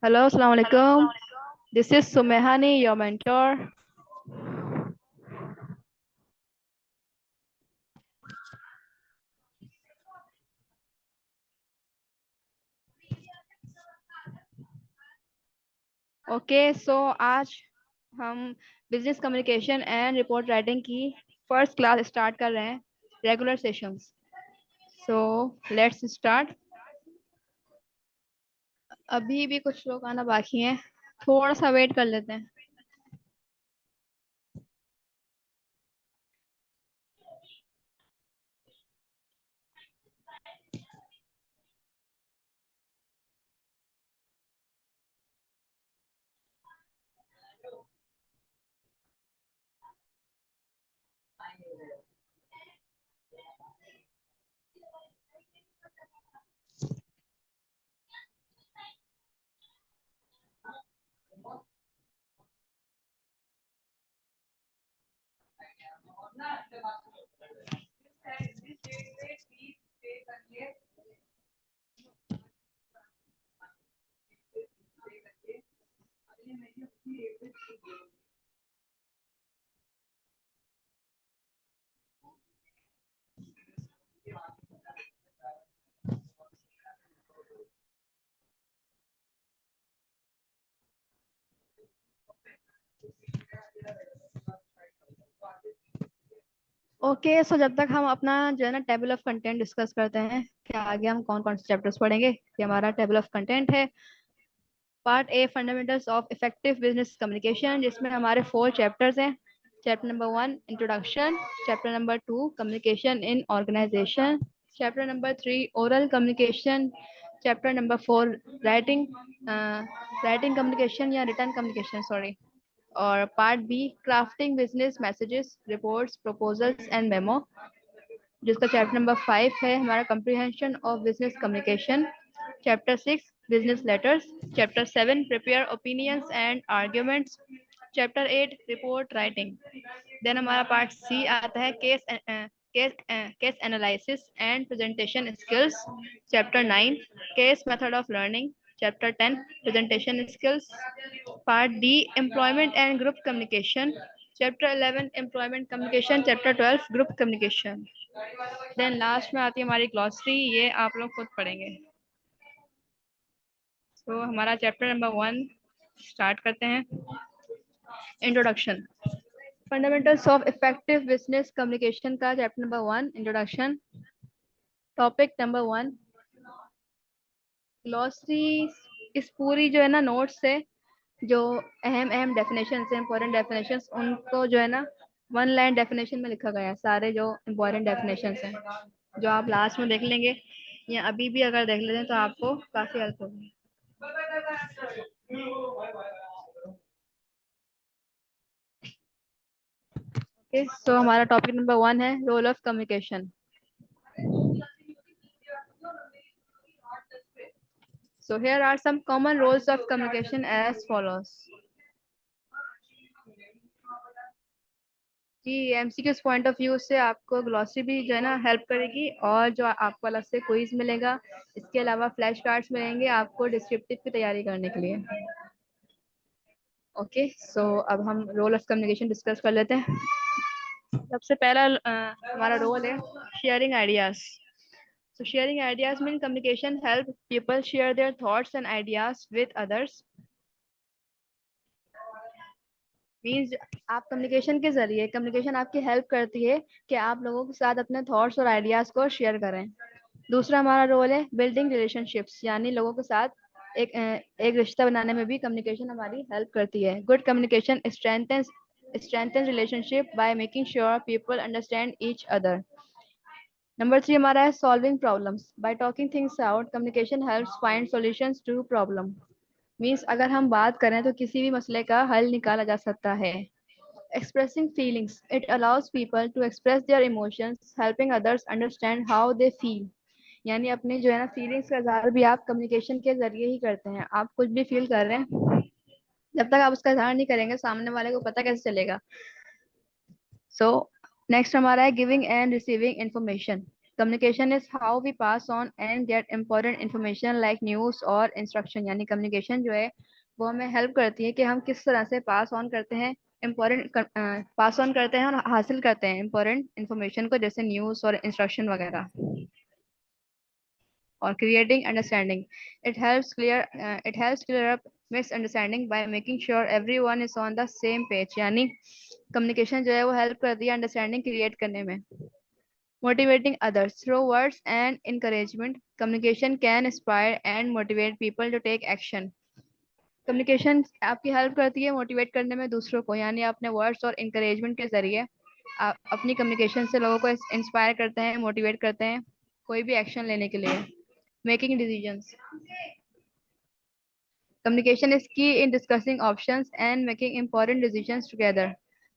Hello, Assalamu alaikum. This is Sumehani, your mentor. So आज हम business communication and report writing की first class start कर रहे हैं, regular sessions. So let's start. अभी भी कुछ लोग आना बाकी हैं, थोड़ा सा वेट कर लेते हैं. सो जब तक हम अपना जो है ना टेबल ऑफ कंटेंट डिस्कस करते हैं कि आगे हम कौन कौन से चैप्टर्स पढ़ेंगे. ये हमारा टेबल ऑफ कंटेंट है. Part A, fundamentals of effective business communication, जिसमें हमारे 4 चैप्टर्स हैं. Chapter number 1 introduction, chapter number 2 communication in organisation, chapter number 3 oral communication, chapter number 4 writing writing communication या रिटर्न कम्युनिकेशन, सॉरी. और part B crafting business messages, reports, proposals and memo, जिसका chapter number 5 है हमारा comprehension of business communication. Chapter 6 business letters, chapter 7 prepare opinions and arguments, chapter 8 report writing. Then हमारा part C आता है case analysis and presentation skills. Chapter 9 case method of learning. Chapter 10 presentation skills. Part D employment and group communication. Chapter 11 employment communication. Chapter 12 group communication. Then last में आती है हमारी glossary, ये आप लोग खुद पढ़ेंगे. तो हमारा चैप्टर नंबर 1 स्टार्ट करते हैं. Introduction, fundamentals of effective business communication का chapter number 1 introduction. Topic number 1 glossary. इस पूरी जो है ना नोट्स से जो अहम अहम डेफिनेशन है, इंपॉर्टेंट डेफिनेशन, उनको जो है ना 1 लाइन डेफिनेशन में लिखा गया है. सारे जो इंपॉर्टेंट डेफिनेशन हैं जो आप लास्ट में देख लेंगे या अभी भी अगर देख लेते हैं तो आपको काफी हेल्प होगी. सो हमारा टॉपिक नंबर 1 है role of communication. So here are some common roles of communication as follows. जी एमसीक्यूज पॉइंट ऑफ व्यू से आपको ग्लॉसरी भी जो है ना हेल्प करेगी, और जो आपको अलग से क्विज मिलेगा. इसके अलावा फ्लैश कार्ड्स मिलेंगे आपको डिस्क्रिप्टिव की तैयारी करने के लिए. सो अब हम रोल ऑफ कम्युनिकेशन डिस्कस कर लेते हैं. सबसे पहला हमारा रोल है sharing ideas. So sharing ideas mean communication help people share their thoughts and ideas with others. Means आप कम्युनिकेशन के जरिए, कम्युनिकेशन आपकी हेल्प करती है कि आप लोगों के साथ अपने थॉट्स और आइडियाज को शेयर करें. दूसरा हमारा रोल है बिल्डिंग रिलेशनशिप्स, यानी लोगों के साथ एक रिश्ता बनाने में भी कम्युनिकेशन हमारी हेल्प करती है. Good communication strengthens relationship by making sure people understand each other. Number 3 हमारा है solving problems. By talking things out communication helps find solutions to problem. Means अगर हम बात करें तो किसी भी मसले का हल निकाला जा सकता है. Expressing feelings, it allows people to express their emotions, helping others understand how they feel. यानी अपनी जो है ना फीलिंग्स का इजहार भी आप कम्युनिकेशन के जरिए ही करते हैं. आप कुछ भी फील कर रहे हैं, जब तक आप उसका इजहार नहीं करेंगे सामने वाले को पता कैसे चलेगा. सो नेक्स्ट हमारा है giving and receiving information. Communication is how we pass on and get important information like news और इंस्ट्रक्शन, यानी कम्युनिकेशन जो है वो हमें हेल्प करती है कि हम किस तरह से पास ऑन करते हैं इम्पोर्टेंट पास ऑन करते हैं और हासिल करते हैं इम्पोर्टेंट इन्फॉर्मेशन को, जैसे न्यूज और इंस्ट्रक्शन वगैरह। और creating understanding, it helps clear up misunderstanding by making sure everyone is on the same page, यानी कम्युनिकेशन जो है वो हेल्प करती है अंडरस्टैंडिंग क्रिएट करने में। motivating others through words and encouragement, communication can inspire and motivate people to take action। Communication आपकी help करती है मोटिवेट करने में दूसरों को, यानी अपने वर्ड्स और इंकरेजमेंट के जरिए आप अपनी कम्युनिकेशन से लोगों को इंस्पायर करते हैं, मोटिवेट करते हैं कोई भी एक्शन लेने के लिए। Making decisions, communication is key in discussing options and making important decisions together।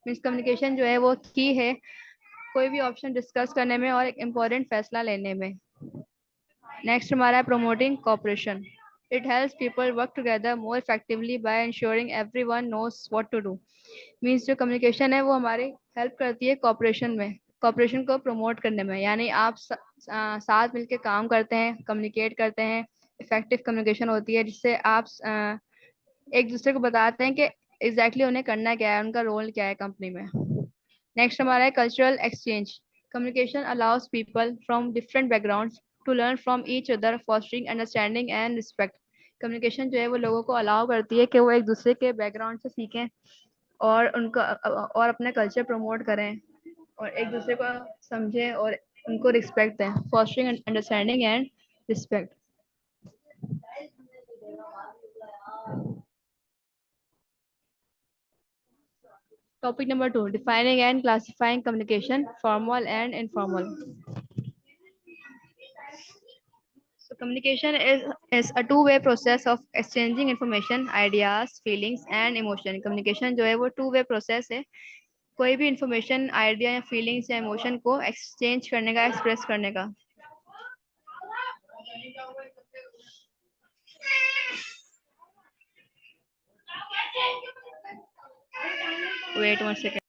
Means communication जो है वो की है कोई भी ऑप्शन डिस्कस करने में और एक इम्पोर्टेंट फैसला लेने में। नेक्स्ट हमारा है promoting cooperation, it helps people work together more effectively by ensuring everyone knows what to do. Means जो कम्युनिकेशन है वो हमारी हेल्प करती है कॉपरेशन में, कॉपरेशन को प्रमोट करने में, यानी आप साथ मिलकर काम करते हैं, कम्युनिकेट करते हैं, इफेक्टिव कम्युनिकेशन होती है जिससे आप एक दूसरे को बताते हैं कि एग्जैक्टली उन्हें करना क्या है, उनका रोल क्या है कंपनी में। नेक्स्ट हमारा है cultural exchange, communication allows people from different backgrounds to learn from each other fostering understanding and respect. Communication जो है वो लोगों को अलाउ करती है कि वो एक दूसरे के बैकग्राउंड से सीखें और उनका और अपना कल्चर प्रमोट करें और एक दूसरे को समझें और उनको रिस्पेक्ट दें, fostering understanding and respect. Topic number 2, defining and classifying communication, formal and informal। So communication is a two-way process of exchanging information, ideas, feelings and emotion। Communication जो है वो two-way process है, कोई भी information, idea या feelings या emotion को exchange करने का, express करने का। Wait 1 second।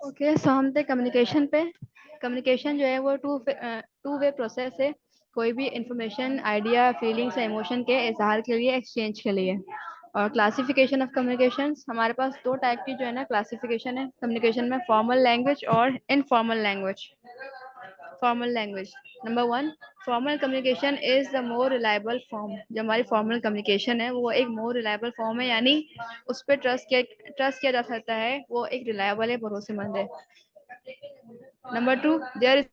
ओके, सो हम थे कम्युनिकेशन पे। कम्युनिकेशन जो है वो टू वे प्रोसेस है, कोई भी इंफॉर्मेशन, आइडिया, फीलिंग्स या इमोशन के इजहार के लिए, एक्सचेंज के लिए। और क्लासिफिकेशन ऑफ कम्युनिकेशन, हमारे पास दो टाइप की जो है ना क्लासिफिकेशन है कम्युनिकेशन में, फॉर्मल लैंग्वेज और informal language. Formal language, number one, formal communication is the more reliable form. जो हमारी फॉर्मल कम्युनिकेशन है वो एक मोर रिलायबल फॉर्म है, यानी उस पर ट्रस्ट किया जा सकता है, वो एक रिलायबल है, भरोसेमंद है। नंबर टू, देयर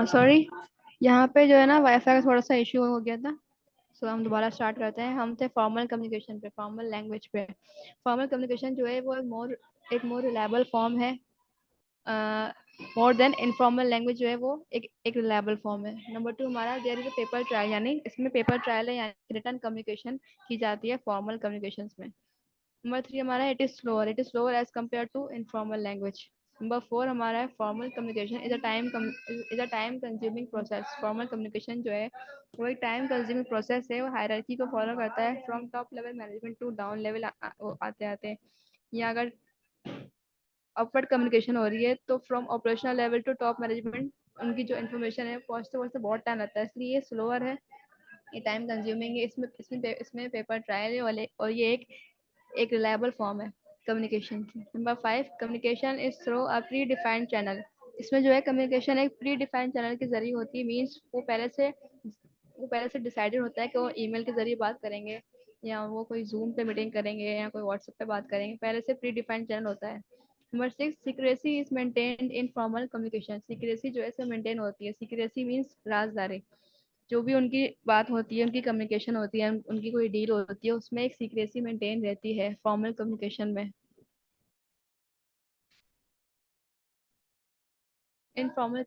सॉरी, यहाँ पे जो है ना वाईफाई का थोड़ा सा इश्यू हो गया था। सो हम दोबारा स्टार्ट करते हैं। हम थे फॉर्मल कम्युनिकेशन पे, फॉर्मल लैंग्वेज पे। फॉर्मल कम्युनिकेशन जो है वो एक मोर रिलायबल फॉर्म है, मोर देन इनफॉर्मल लैंग्वेज जो है वो एक रिलायबल फॉर्म है। नंबर टू हमारा there is a paper trail, यानी इसमें पेपर ट्रायल है, यानी रिटर्न कम्युनिकेशन की जाती है फॉर्मल कम्युनिकेशन में। नंबर थ्री हमारा it is slower as compare to informal language. Number four हमारा है formal communication is a time consuming process. Formal communication जो है वो एक टाइम कंज्यूमिंग प्रोसेस है, वो हायरार्की को फॉलो करता है from top level management to down level आते आते। या अगर अपवर्ड कम्युनिकेशन हो रही है तो from operational level to top management उनकी जो इन्फॉर्मेशन है पहुंचते पहुंचते बहुत टाइम लगता है, इसलिए ये स्लोअर है, ये टाइम कंज्यूमिंग है। इसमें पेपर ट्रायल है वाले, और ये एक रिलायबल फॉर्म है कम्युनिकेशन की। Number five, communication is through a pre defined channel. इसमें जो है कम्युनिकेशन एक प्री डिफाइंड चैनल के जरिए होती है, मीन्स वो पहले से डिसाइडेड होता है कि वो ईमेल के जरिए बात करेंगे, या वो कोई जूम पे मीटिंग करेंगे, या कोई व्हाट्सएप पे बात करेंगे, पहले से प्री डिफाइंड चैनल होता है। Number six, secrecy is maintained in formal communication. Secrecy जो है मेंटेन होती है। सीक्रेसी मीन्स राजदारी। जो भी उनकी बात होती है, उनकी कम्युनिकेशन होती है, उनकी कोई डील होती है, उसमें एक सीक्रेसी मेंटेन रहती है फॉर्मल कम्युनिकेशन में। Informal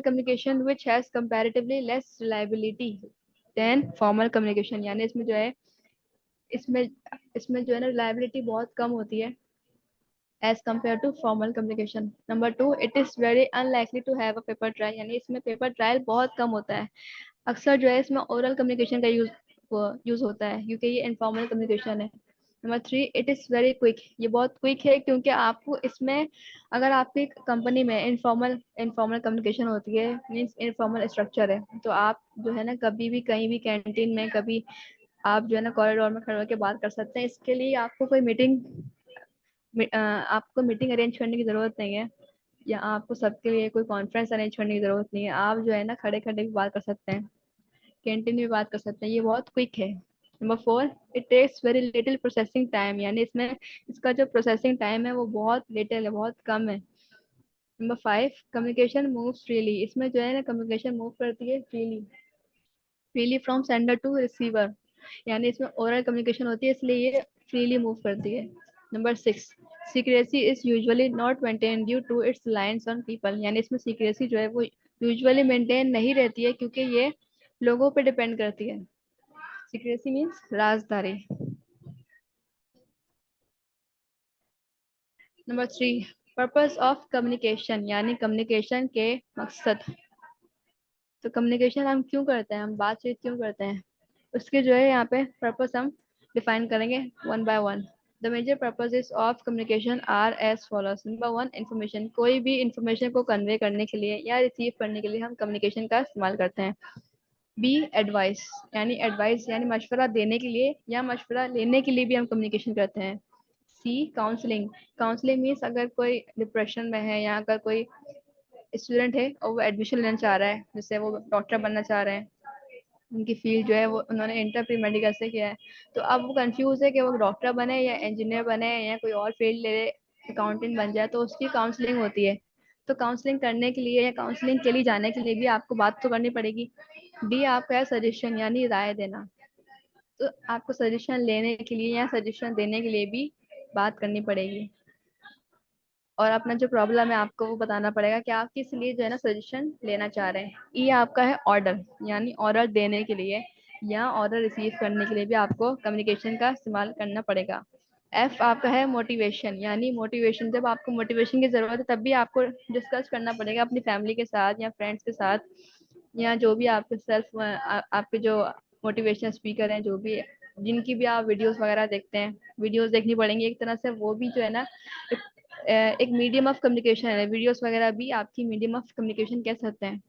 communication which has comparatively less reliability than formal communication, यानी इसमें इसमें जो है ना रिलायबिलिटी बहुत कम होती है as compare to formal communication. Number two, it is very unlikely to have a paper trail, यानी इसमें पेपर ट्रायल बहुत कम होता है। अक्सर जो है इसमें ओरल कम्युनिकेशन का यूज होता है, क्योंकि ये इनफॉर्मल कम्युनिकेशन है। Number three, it is very quick. ये बहुत क्विक है, क्योंकि आपको इसमें, अगर आपकी कंपनी में इनफॉर्मल इनफॉर्मल कम्युनिकेशन होती है, मीन्स इनफॉर्मल स्ट्रक्चर है, तो आप जो है ना कभी भी कहीं भी कैंटीन में, कभी आप जो है ना कॉरिडोर में खड़े होकर बात कर सकते हैं। इसके लिए आपको मीटिंग अरेंज करने की जरूरत नहीं है, या आपको सबके लिए कोई कॉन्फ्रेंस अरेंज करने की जरूरत नहीं है। आप जो है ना खड़े खड़े भी बात कर सकते हैं। कैंटीन में बात कर सकते हैं, ये बहुत क्विक है। Number 4, it takes very little processing time, यानी इसमें इसका जो प्रोसेसिंग टाइम है वो बहुत लिटिल है, बहुत कम है। नंबर 5, कम्युनिकेशन मूव्स फ्रीली, इसमें जो है ना कम्युनिकेशन मूव करती है freely, freely from sender to receiver, यानी इसमें ओरल कम्युनिकेशन होती है, इसलिए ये फ्रीली मूव करती है। Number 6, secrecy is usually not maintain due to its lines on people, यानी इसमें सीक्रेसी जो है वो यूजुअली मेंटेन नहीं रहती है क्योंकि ये लोगों पे डिपेंड करती है। सीक्रेसी मीन्स राजदारी। नंबर 3, पर्पस ऑफ कम्युनिकेशन, यानी कम्युनिकेशन के मकसद। तो कम्युनिकेशन हम क्यों करते हैं, हम बातचीत क्यों करते हैं, उसके जो है यहाँ पे पर्पस हम डिफाइन करेंगे one by one. The major purposes of communication are as follows. Number 1, information, कोई भी इंफॉर्मेशन को कन्वे करने के लिए या रिसीव करने के लिए हम कम्युनिकेशन का इस्तेमाल करते हैं। बी, एडवाइस, यानी एडवाइस यानी मशवरा देने के लिए या मशवरा लेने के लिए भी हम कम्युनिकेशन करते हैं। सी, काउंसलिंग, काउंसलिंग मीन्स अगर कोई डिप्रेशन में है या अगर कोई स्टूडेंट है और वो एडमिशन लेना चाह रहा है, जैसे वो डॉक्टर बनना चाह रहे हैं, उनकी फील्ड जो है वो उन्होंने इंटर प्री मेडिकल से किया है, तो अब वो कंफ्यूज है कि वो डॉक्टर बने या इंजीनियर बने या कोई और फील्ड ले, अकाउंटेंट बन जाए, तो उसकी काउंसलिंग होती है। तो काउंसलिंग करने के लिए या काउंसलिंग के लिए जाने के लिए भी आपको बात तो करनी पड़ेगी। डी आपका है सजेशन, यानी राय देना, तो आपको सजेशन लेने के लिए या सजेशन देने के लिए भी बात करनी पड़ेगी, और अपना जो प्रॉब्लम है आपको वो बताना पड़ेगा कि आप किस लिए जो है ना सजेशन लेना चाह रहे हैं। ये आपका है ऑर्डर, यानी ऑर्डर देने के लिए या ऑर्डर रिसीव करने के लिए भी आपको कम्युनिकेशन का इस्तेमाल करना पड़ेगा। एफ आपका है मोटिवेशन, यानी मोटिवेशन, जब आपको मोटिवेशन की जरूरत है तब भी आपको डिस्कस करना पड़ेगा अपनी फैमिली के साथ या फ्रेंड्स के साथ, या जो भी आपके आपके जो मोटिवेशन स्पीकर हैं, जो भी जिनकी भी आप वीडियोस वगैरह देखते हैं, वीडियोस देखनी पड़ेंगी एक तरह से, वो भी जो है ना एक मीडियम ऑफ कम्युनिकेशन है। वीडियोस वगैरह भी आपकी मीडियम ऑफ कम्युनिकेशन कह सकते हैं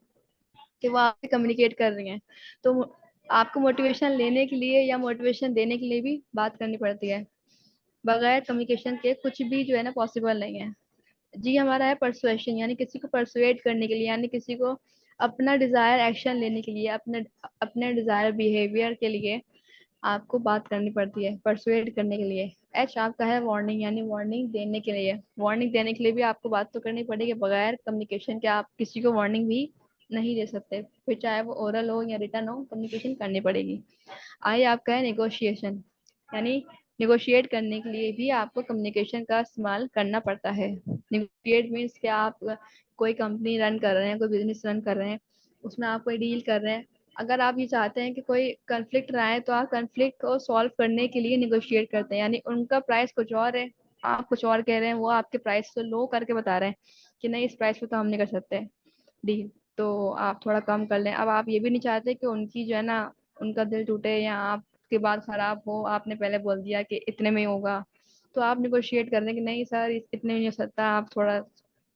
कि वो आपसे कम्युनिकेट कर रही हैं। तो आपको मोटिवेशन लेने के लिए या मोटिवेशन देने के लिए भी बात करनी पड़ती है। बगैर कम्युनिकेशन के कुछ भी जो है ना पॉसिबल नहीं है। जी हमारा है परसुएशन, यानी किसी को परसुएट करने के लिए, यानी किसी को अपना डिजायर एक्शन लेने के लिए, अपने अपने डिजायर बिहेवियर के लिए आपको बात करनी पड़ती है परसुएट करने के लिए। एच आपका है वार्निंग, यानी वार्निंग देने के लिए, वार्निंग देने के लिए भी आपको बात तो करनी पड़ेगी, बगैर कम्युनिकेशन के आप किसी को वार्निंग भी नहीं दे सकते, फिर चाहे वो ओरल हो या रिटर्न हो, कम्युनिकेशन करनी पड़ेगी। आई आपका है नेगोशिएशन, यानी निगोशिएट करने के लिए भी आपको कम्युनिकेशन का इस्तेमाल करना पड़ता है। निगोशिएट मीन्स कि आप कोई कंपनी रन कर रहे हैं, कोई बिजनेस रन कर रहे हैं, उसमें आप कोई डील कर रहे हैं, अगर आप ये चाहते हैं कि कोई कन्फ्लिक्ट ना आए तो आप कन्फ्लिक्ट को सॉल्व करने के लिए निगोशिएट करते हैं, यानी उनका प्राइस कुछ और है, आप कुछ और कह रहे हैं, वो आपके प्राइस को लो करके बता रहे हैं कि नहीं इस प्राइस पे तो हम नहीं कर सकते डील, तो आप थोड़ा कम कर लें। अब आप ये भी नहीं चाहते कि उनकी जो है ना उनका दिल टूटे या आपके बाद खराब हो, आपने पहले बोल दिया कि इतने में ही होगा, तो आप निगोशिएट कर रहे हैं कि नहीं सर इतने में नहीं हो सकता, आप थोड़ा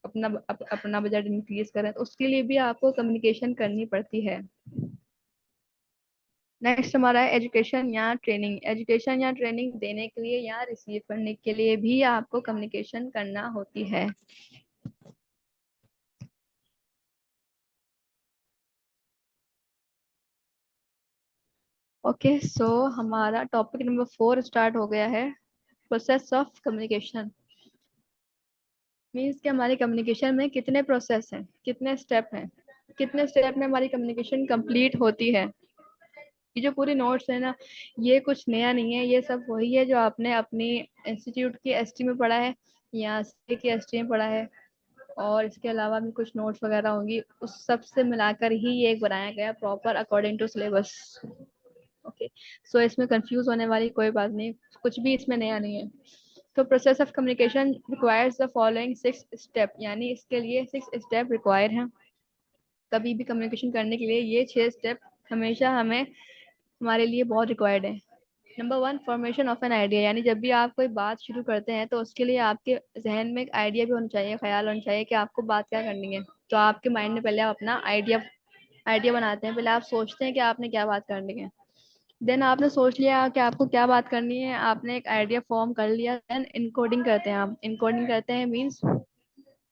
अपना बजट इंक्रीज करें, तो उसके लिए भी आपको कम्युनिकेशन करनी पड़ती है। नेक्स्ट हमारा है एजुकेशन या ट्रेनिंग। एजुकेशन या ट्रेनिंग देने के लिए या रिसीव करने के लिए भी आपको कम्युनिकेशन करना होती है। ओके सो हमारा टॉपिक नंबर 4 स्टार्ट हो गया है, प्रोसेस ऑफ कम्युनिकेशन। मीन्स कि हमारी कम्युनिकेशन में कितने प्रोसेस हैं, कितने स्टेप हैं, कितने स्टेप में हमारी कम्युनिकेशन कंप्लीट होती है। ये जो पूरी नोट्स है ना, ये कुछ नया नहीं है, ये सब वही है जो आपने अपनी इंस्टीट्यूट की एसटी में पढ़ा है या सी की एसटी में पढ़ा है, और इसके अलावा भी कुछ नोट्स वगैरह होंगी, उस सब से मिलाकर ही ये एक बनाया गया proper according to syllabus. Okay so इसमें कंफ्यूज होने वाली कोई बात नहीं, कुछ भी इसमें नया नहीं है। तो process of communication requires the following 6 step, यानी इसके लिए 6 स्टेप रिक्वायर हैं। कभी भी कम्युनिकेशन करने के लिए ये 6 स्टेप हमेशा हमें हमारे लिए बहुत रिक्वायर्ड है। Number 1, formation of an idea, यानी जब भी आप कोई बात शुरू करते हैं तो उसके लिए आपके जहन में एक आइडिया भी होना चाहिए, ख्याल होना चाहिए कि आपको बात क्या करनी है। तो आपके माइंड में पहले आप अपना आइडिया आइडिया बनाते हैं, पहले आप सोचते हैं कि आपने क्या बात करनी है। देन आपने सोच लिया कि आपको क्या बात करनी है, आपने एक आइडिया फॉर्म कर लिया, देन इनकोडिंग करते हैं। आप इनकोडिंग करते हैं मीन्स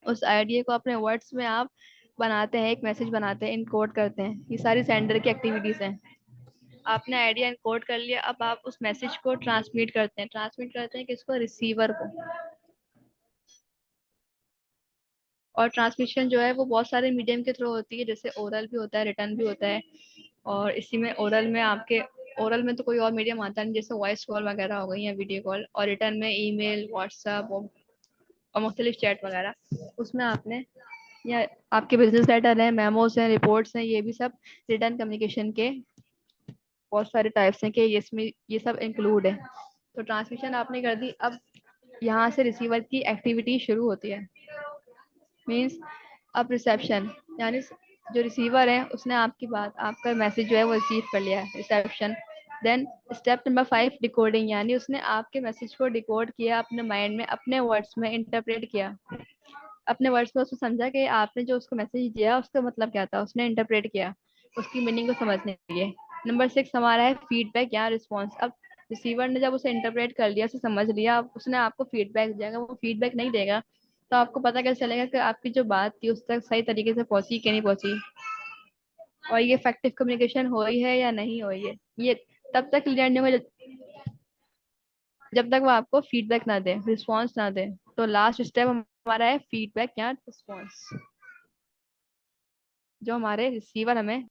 उस आइडिया को अपने वर्ड्स में आप बनाते हैं, एक मैसेज बनाते हैं, इनकोड करते हैं, ये सारी सेंडर की एक्टिविटीज हैं। आपने आइडिया इनकोड कर लिया, अब आप उस मैसेज को ट्रांसमिट करते हैं किसको, रिसीवर को। और ट्रांसमिशन जो है वो बहुत सारे मीडियम के थ्रू होती है, जैसे ओरल भी होता है, रिटर्न भी होता है। और इसी में ओरल में तो कोई और मीडियम आता नहीं, जैसे वॉइस कॉल वगैरह हो गई या वीडियो कॉल, और रिटर्न में ईमेल, व्हाट्सएप और मुख्तलिफ चैट वगैरह। उसमें आपने, या आपके बिजनेस लेटर हैं, मेमोस हैं, रिपोर्ट्स हैं, ये भी सब रिटर्न कम्युनिकेशन के बहुत सारे टाइप्स हैं कि ये इसमें ये सब इंक्लूड है। तो ट्रांसमिशन आपने कर दी, अब यहाँ से रिसीवर की एक्टिविटी शुरू होती है। मीन्स अब रिसेप्शन, यानी जो रिसीवर है उसने आपकी बात, आपका मैसेज जो है वो रिसीव कर लिया है, reception. Then step number 5, decoding, यानी उसने आपके मैसेज को डिकोड किया, अपने माइंड में अपने वर्ड्स में इंटरप्रेट किया, अपने वर्ड्स में उसने समझा कि आपने जो उसको मैसेज दिया उसका मतलब क्या था, उसने इंटरप्रेट किया उसकी मीनिंग को समझने के लिए। नंबर 6 हमारा है फीडबैक या रिस्पॉन्स। अब रिसीवर ने जब उसे इंटरप्रेट कर लिया, उसे समझ लिया, अब उसने आपको फीडबैक दिया, वो फीडबैक नहीं देगा तो आपको पता कैसे चलेगा कि आपकी जो बात थी उस तक सही तरीके से पहुंची कि नहीं पहुंची, और ये इफेक्टिव कम्युनिकेशन हुई है या नहीं हुई है। ये तब तक क्लियर नहीं होगा जब तक वो आपको फीडबैक ना दे, रिस्पॉन्स ना दे। तो लास्ट स्टेप हमारा है फीडबैक या रिस्पॉन्स, जो हमारे रिसीवर हमें